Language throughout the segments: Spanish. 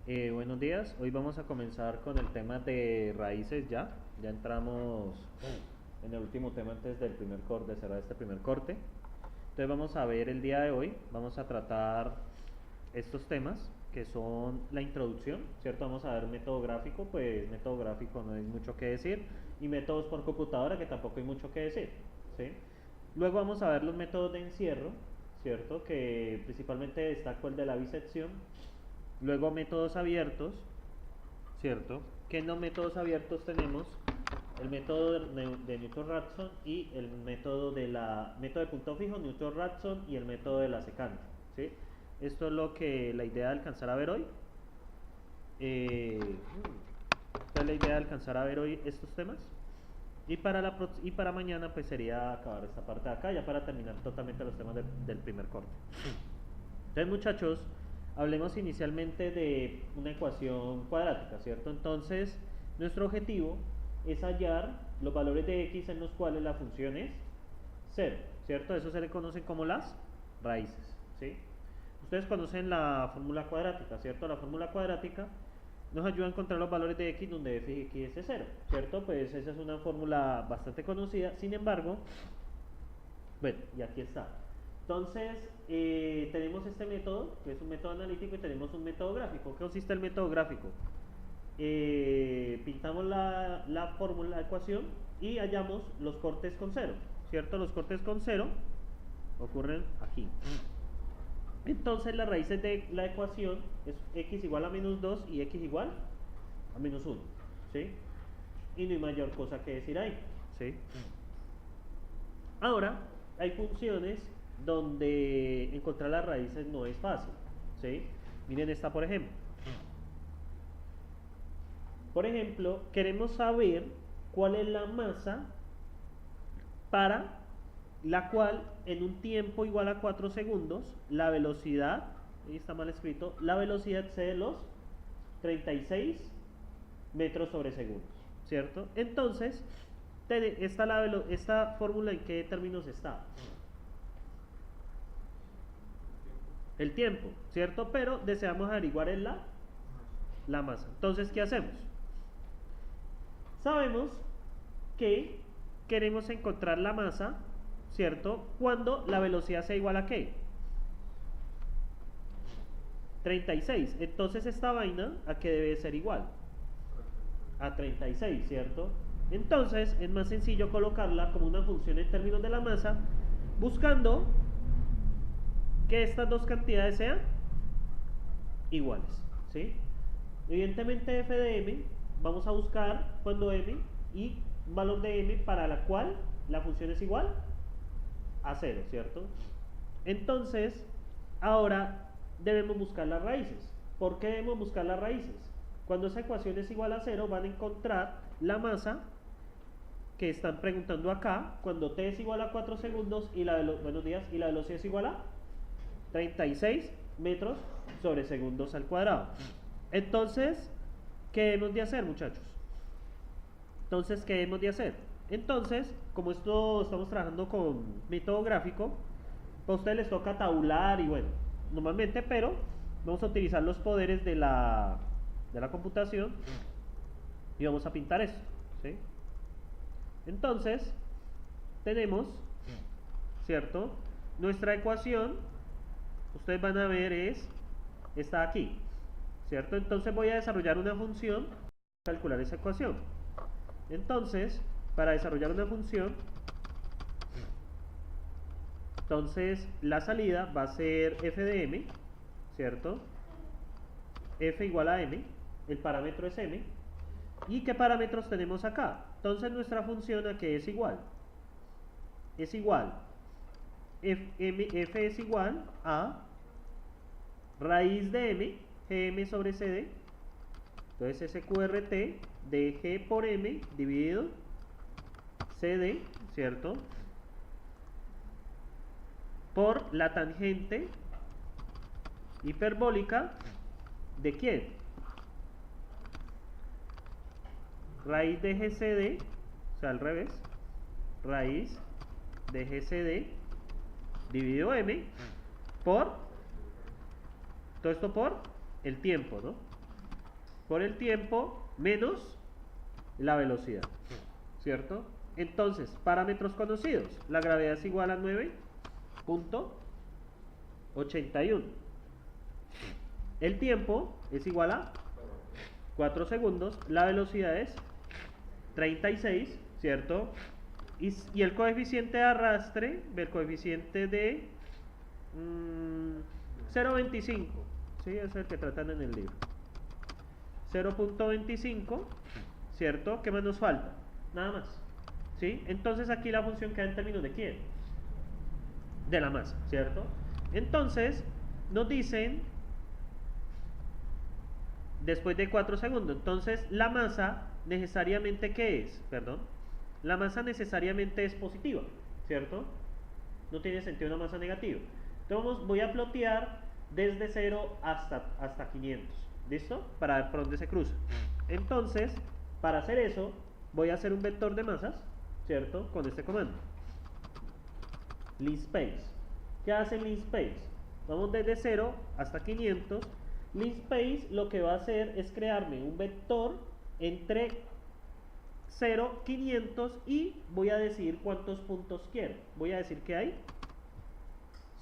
Buenos días, hoy vamos a comenzar con el tema de raíces ya entramos en el último tema antes del primer corte, de cerrar este primer corte. Entonces vamos a ver el día de hoy, vamos a tratar estos temas que son la introducción, ¿cierto? Vamos a ver método gráfico, pues método gráfico no hay mucho que decir, y métodos por computadora que tampoco hay mucho que decir, ¿sí? Luego vamos a ver los métodos de encierro, ¿cierto? Que principalmente destaco el de la bisección. Luego métodos abiertos, ¿cierto? Que en los métodos abiertos tenemos el método de Newton-Raphson y el método de punto fijo, Newton-Raphson y el método de la secante, ¿sí? Esto es la idea de alcanzar a ver hoy. Esta es la idea de alcanzar a ver hoy estos temas. Y para mañana pues sería acabar esta parte de acá, ya para terminar totalmente los temas del primer corte. Entonces, muchachos, hablemos inicialmente de una ecuación cuadrática, ¿cierto? Entonces, nuestro objetivo es hallar los valores de x en los cuales la función es 0, ¿cierto? Eso se le conocen como las raíces, ¿sí? Ustedes conocen la fórmula cuadrática, ¿cierto? La fórmula cuadrática nos ayuda a encontrar los valores de x donde f de x es 0, ¿cierto? Pues esa es una fórmula bastante conocida, sin embargo, bueno, y aquí está. Entonces, tenemos este método, que es un método analítico, y tenemos un método gráfico. ¿Qué consiste el método gráfico? Pintamos la fórmula, la ecuación, y hallamos los cortes con cero, ¿cierto? Los cortes con cero ocurren aquí. Entonces, las raíces de la ecuación es x igual a menos 2 y x igual a menos 1, ¿sí? Y no hay mayor cosa que decir ahí, ¿sí? Ahora, hay funciones donde encontrar las raíces no es fácil, ¿sí? Miren esta, por ejemplo. Por ejemplo, queremos saber cuál es la masa para la cual en un tiempo igual a 4 segundos la velocidad, ahí está mal escrito, la velocidad excede los 36 metros sobre segundo, ¿cierto? Entonces, esta fórmula en qué términos está. El tiempo, ¿cierto? Pero deseamos averiguar la masa. Entonces, ¿qué hacemos? Sabemos que queremos encontrar la masa, ¿cierto? Cuando la velocidad sea igual a ¿qué? 36. Entonces, esta vaina, ¿a qué debe ser igual? A 36, ¿cierto? Entonces, es más sencillo colocarla como una función en términos de la masa, buscando que estas dos cantidades sean iguales, ¿sí? Evidentemente f de m, vamos a buscar cuando m y un valor de m para la cual la función es igual a 0, ¿cierto? Entonces, ahora debemos buscar las raíces. ¿Por qué debemos buscar las raíces? Cuando esa ecuación es igual a 0, van a encontrar la masa que están preguntando acá, cuando t es igual a 4 segundos y buenos días, y la velocidad es igual a 36 metros sobre segundos al cuadrado. Entonces, ¿qué debemos de hacer, muchachos? Entonces, ¿qué debemos de hacer? Entonces, como esto estamos trabajando con método gráfico, pues a ustedes les toca tabular y bueno, normalmente, pero vamos a utilizar los poderes de la computación y vamos a pintar esto, ¿sí? Entonces, tenemos, ¿cierto? Nuestra ecuación, ustedes van a ver está aquí, ¿cierto? Entonces voy a desarrollar una función para calcular esa ecuación. Entonces, para desarrollar una función, entonces la salida va a ser f de m, ¿cierto? F igual a m, el parámetro es m. ¿Y qué parámetros tenemos acá? Entonces nuestra función a qué es igual. Es igual, f es igual a raíz de m, gm sobre cd. Entonces sqrt de g por m dividido cd, ¿cierto? Por la tangente hiperbólica de quién? Raíz de gcd, o sea al revés, raíz de gcd dividido m por, todo esto por el tiempo, ¿no? por el tiempo menos la velocidad, ¿cierto? Entonces, parámetros conocidos. La gravedad es igual a 9.81. El tiempo es igual a 4 segundos. La velocidad es 36, ¿cierto? Y el coeficiente de arrastre, el coeficiente de 0.25, ¿sí? Es el que tratan en el libro. 0.25, ¿cierto? ¿Qué más nos falta? Nada más, ¿sí? Entonces aquí la función queda en términos de ¿quién? De la masa, ¿cierto? Entonces nos dicen después de 4 segundos, entonces la masa necesariamente ¿qué es? Perdón. La masa necesariamente es positiva, ¿cierto? No tiene sentido una masa negativa. Entonces voy a plotear desde 0 hasta 500, ¿listo? Para ver por dónde se cruza. Entonces, para hacer eso, voy a hacer un vector de masas, ¿cierto? Con este comando. Linspace. ¿Qué hace Linspace? Vamos desde 0 hasta 500. Linspace lo que va a hacer es crearme un vector entre 0, 500 y voy a decir cuántos puntos quiero. Voy a decir que hay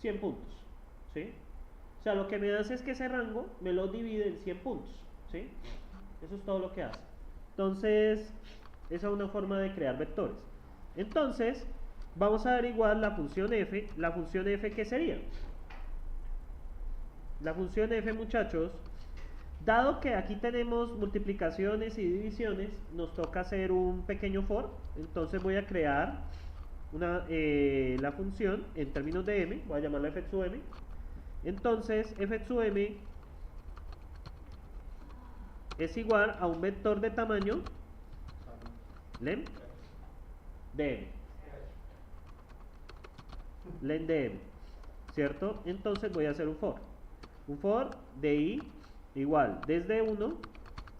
100 puntos, ¿sí? O sea, lo que me hace es que ese rango me lo divide en 100 puntos, ¿sí? Eso es todo lo que hace. Entonces, esa es una forma de crear vectores. Entonces, vamos a averiguar la función f. La función f, ¿qué sería? La función f, muchachos, dado que aquí tenemos multiplicaciones y divisiones, nos toca hacer un pequeño for. Entonces voy a crear la función en términos de m, voy a llamarla f sub m. Entonces f sub m es igual a un vector de tamaño len de m, len de m, ¿cierto? Entonces voy a hacer un for de i igual desde 1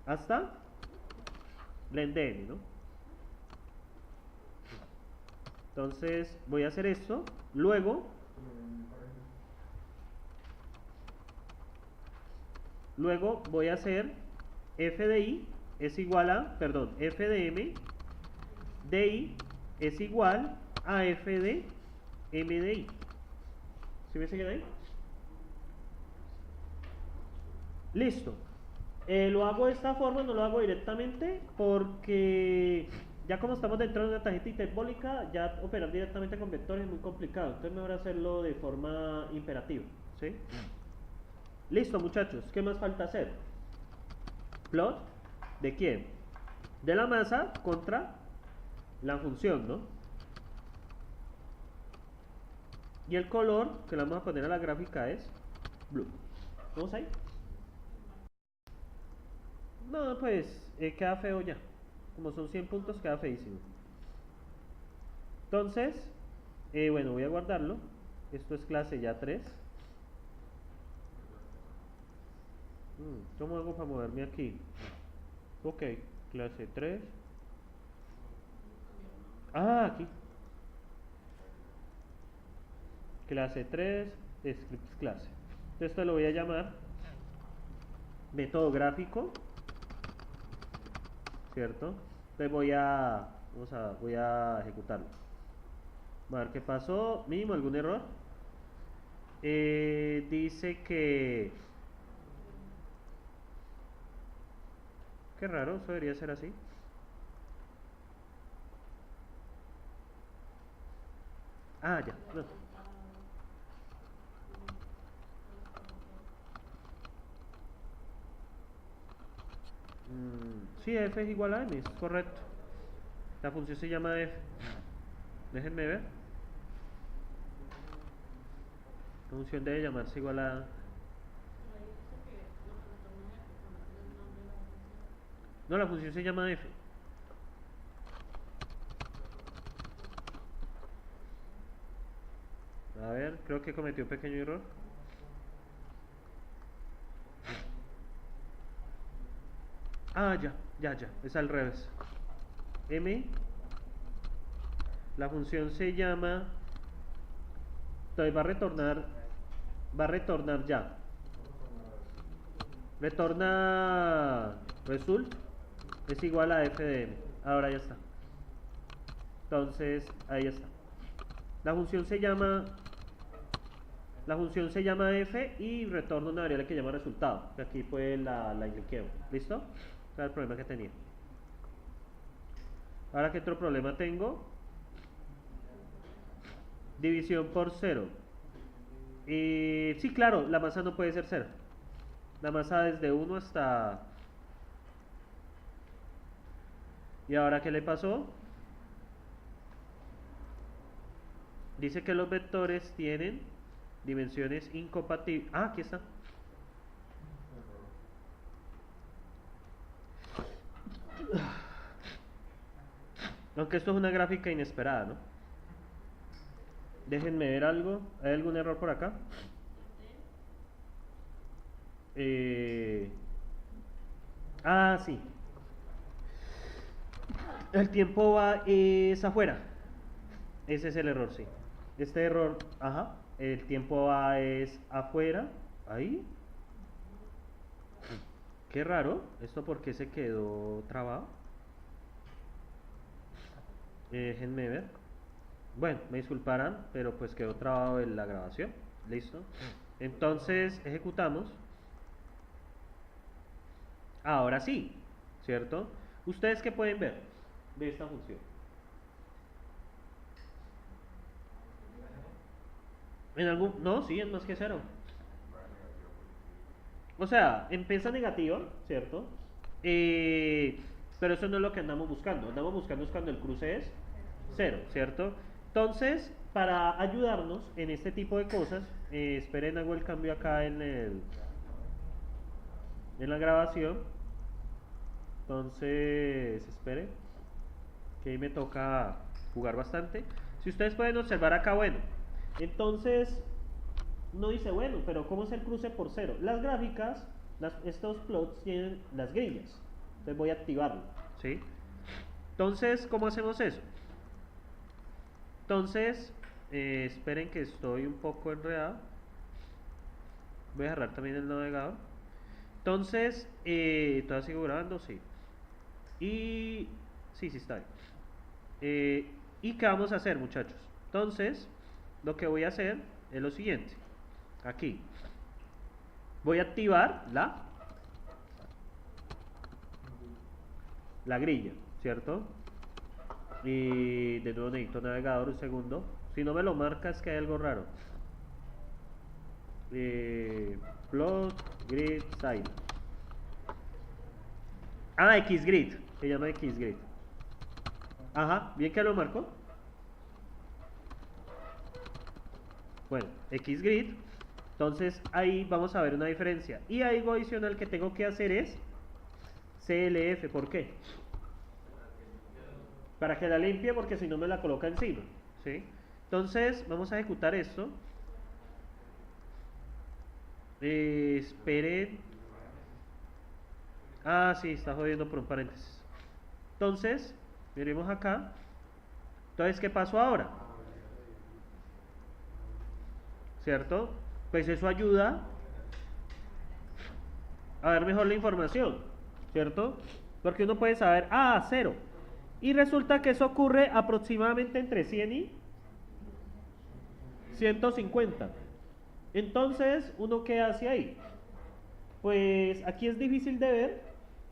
hasta len de n, ¿no? Entonces voy a hacer esto, luego voy a hacer f de i es igual a, perdón, f de m de i es igual a f de m de i. ¿Sí me siguen ahí? Listo. Lo hago de esta forma, no lo hago directamente porque ya como estamos dentro de una tarjeta hiperbólica, ya operar directamente con vectores es muy complicado. Entonces mejor hacerlo de forma imperativa, ¿sí? Listo, muchachos. ¿Qué más falta hacer? Plot ¿de quién? De la masa contra la función, ¿no? Y el color que le vamos a poner a la gráfica es blue. ¿Vamos ahí? No, pues queda feo ya. Como son 100 puntos, queda feísimo. Entonces, bueno, voy a guardarlo. Esto es clase ya 3. ¿Cómo hago para moverme aquí? Ok, clase 3. Ah, aquí. Clase 3, scripts clase. Entonces esto lo voy a llamar método gráfico, ¿cierto? Entonces voy a ejecutarlo. A ver qué pasó. Mínimo algún error. Dice que... Qué raro, eso debería ser así. Ah, ya. No. Sí, f es igual a m, es correcto. La función se llama f. Déjenme ver. La función debe llamarse igual a... No, la función se llama f. A ver, creo que cometí un pequeño error. Ah, ya, es al revés. M, la función se llama... Entonces va a retornar ya. Retorna result es igual a f de m. Ahora ya está. Entonces, ahí está. La función se llama f y retorna una variable que llama resultado. Que aquí pues la indiqueo. ¿Listo? Ese era el problema que tenía. Ahora, ¿qué otro problema tengo? División por 0. Sí, claro, la masa no puede ser 0. La masa desde 1 hasta... ¿Y ahora qué le pasó? Dice que los vectores tienen dimensiones incompatibles. Ah, aquí está. Aunque esto es una gráfica inesperada, ¿no? Déjenme ver algo. ¿Hay algún error por acá? Sí. El tiempo va es afuera. Ese es el error, sí. Este error, ajá. El tiempo va es afuera. Ahí. Qué raro. ¿Esto por qué se quedó trabado? Déjenme ver. Bueno, me disculparán, pero pues quedó trabado en la grabación. Listo. Entonces, ejecutamos. Ahora sí, ¿cierto? ¿Ustedes qué pueden ver de esta función? ¿En algún? No, sí, es más que 0. O sea, empieza negativa, ¿cierto? Pero eso no es lo que andamos buscando. Andamos buscando es cuando el cruce es 0, ¿cierto? Entonces, para ayudarnos en este tipo de cosas, esperen, hago el cambio acá en la grabación. Entonces, esperen, que ahí me toca jugar bastante. Si ustedes pueden observar acá, bueno, entonces uno dice, bueno, pero ¿cómo es el cruce por 0? Las gráficas, estos plots tienen las grillas. Entonces voy a activarlo, ¿sí? Entonces, ¿cómo hacemos eso? Entonces, esperen que estoy un poco enredado. Voy a cerrar también el navegador. Entonces, ¿todavía sigo grabando? Sí. Y... sí, está bien. ¿Y qué vamos a hacer, muchachos? Entonces, lo que voy a hacer es lo siguiente. Aquí. Voy a activar la grilla, ¿cierto? Y de nuevo necesito navegador, un segundo. Si no me lo marca es que hay algo raro. Plot, grid, side. Xgrid. Se llama Xgrid. Ajá, bien que lo marcó. Bueno, Xgrid. Entonces ahí vamos a ver una diferencia. Y algo adicional que tengo que hacer es CLF. ¿Por qué? Para que la limpie, porque si no me la coloca encima, ¿sí? Entonces vamos a ejecutar esto. Esperen. Sí, está jodiendo por un paréntesis. Entonces, miremos acá. Entonces, ¿qué pasó ahora? ¿Cierto? Pues eso ayuda a ver mejor la información, ¿cierto? Porque uno puede saber, 0. Y resulta que eso ocurre aproximadamente entre 100 y 150. Entonces, ¿uno qué hace ahí? Pues aquí es difícil de ver.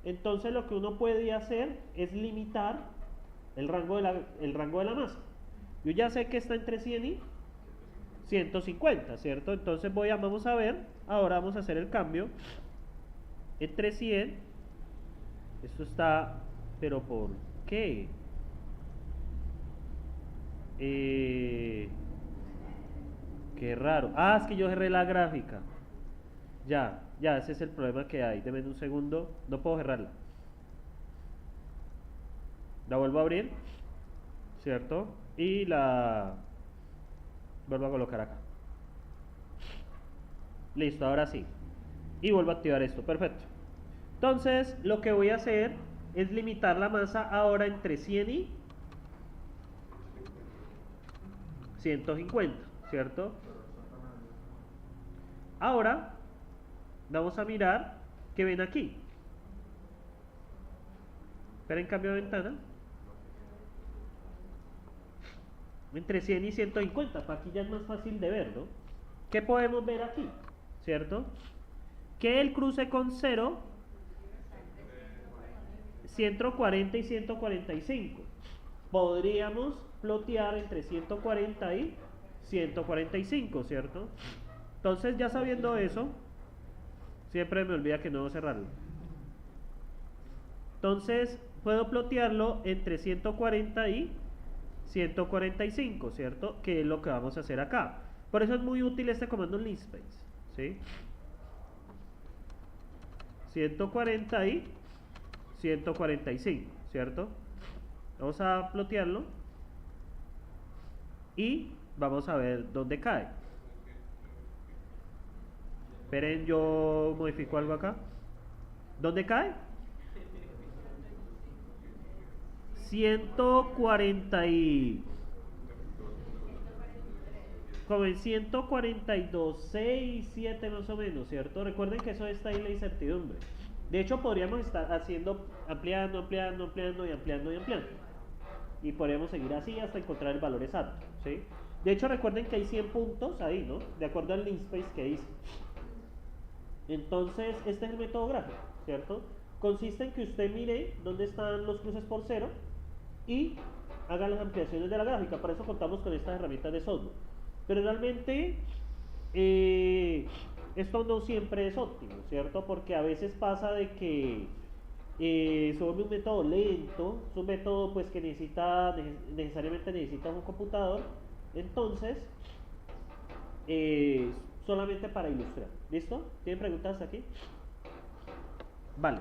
Entonces lo que uno puede hacer es limitar el rango de la masa. Yo ya sé que está entre 100 y 150, ¿cierto? Entonces vamos a ver, ahora vamos a hacer el cambio entre 100. Esto está, pero ¿por qué? Qué raro. Es que yo cerré la gráfica. Ya, ese es el problema que hay. Denme un segundo, no puedo cerrarla. La vuelvo a abrir, ¿cierto? Y la vuelvo a colocar acá. Listo, ahora sí. Y vuelvo a activar esto, perfecto. Entonces, lo que voy a hacer es limitar la masa ahora entre 100 y 150, ¿cierto? Ahora, vamos a mirar qué ven aquí. Esperen, cambio de ventana. Entre 100 y 150, para aquí ya es más fácil de ver, ¿no? ¿Qué podemos ver aquí? ¿Cierto? Que el cruce con 0, 140 y 145. Podríamos plotear entre 140 y 145, ¿cierto? Entonces, ya sabiendo eso, siempre me olvida que no debo cerrarlo. Entonces, puedo plotearlo entre 140 y 145, ¿cierto? Que es lo que vamos a hacer acá. Por eso es muy útil este comando linspace, ¿sí? 140 y 145, ¿cierto? Vamos a plotearlo y vamos a ver dónde cae. Esperen, yo modifico algo acá. ¿Dónde cae? 140 y... como en 142, 6, 7 más o menos, ¿cierto? Recuerden que eso está ahí la incertidumbre. De hecho, podríamos estar haciendo, ampliando y ampliando. Y podríamos seguir así hasta encontrar el valor exacto, ¿sí? De hecho, recuerden que hay 100 puntos ahí, ¿no? De acuerdo al linspace que dice. Entonces, este es el método gráfico, ¿cierto? Consiste en que usted mire dónde están los cruces por 0 y haga las ampliaciones de la gráfica. Para eso contamos con estas herramientas de software. Pero realmente esto no siempre es óptimo, ¿cierto? Porque a veces pasa de que se vuelve un método lento, es un método pues que necesariamente necesita un computador. Entonces, solamente para ilustrar. ¿Listo? ¿Tienen preguntas aquí? Vale.